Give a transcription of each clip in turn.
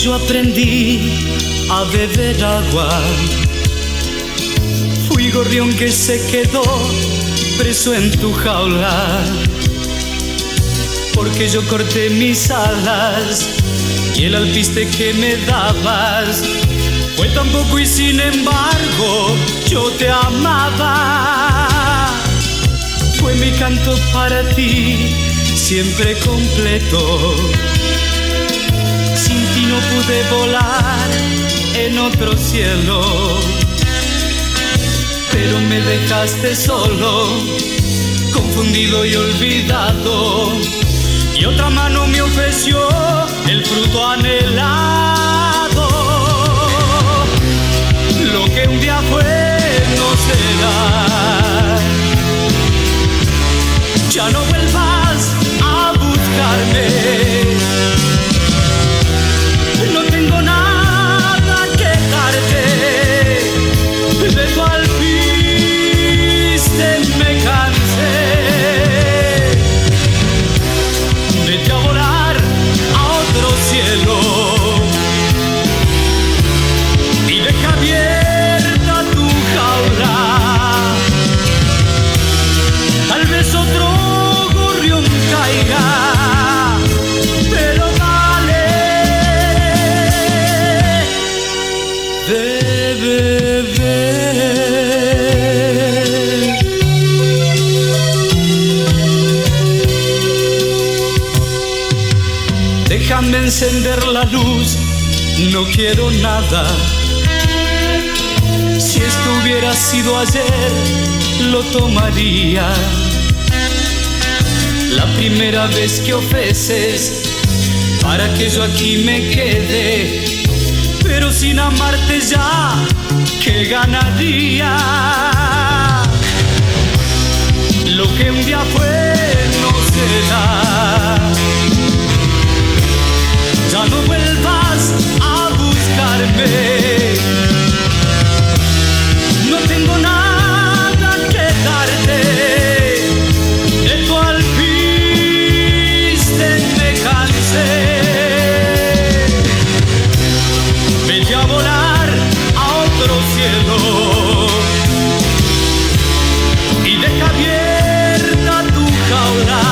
yo aprendí a beber agua. Fui gorrión que se quedó preso en tu jaula, porque yo corté mis alas y el alpiste que me dabas fue tan poco y sin embargo yo te amaba. Fue mi canto para ti, siempre completo. Sin ti no pude volar en otro cielo, pero me dejaste solo, confundido y olvidado, y otra mano me ofreció el fruto anhelado. Lo que un día fue no será. Ya no vuelvas a buscarme. No tengo nada que darte. De tu alpiste me cansé. Vete a volar a otro cielo y deja abierta tu jaula. Tal vez otro gorrión caiga, pero dale de beber. Déjame encender la luz, no quiero nada. Si esto hubiera sido ayer, lo tomaría. La primera vez que ofreces para que yo aquí me quede, pero sin amarte ya, ¿qué ganaría? Lo que un día fue no será. Ya no vuelvas a buscarme. No tengo nada que darte. De tu alpiste me cansé. Vete a volar a otro cielo y deja abierta tu jaula.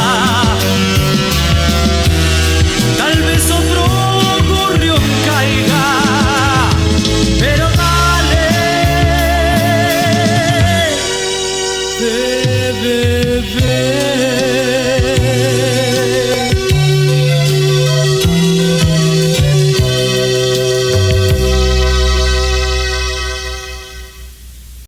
Tal vez otro gorrión caiga, pero dale de beber.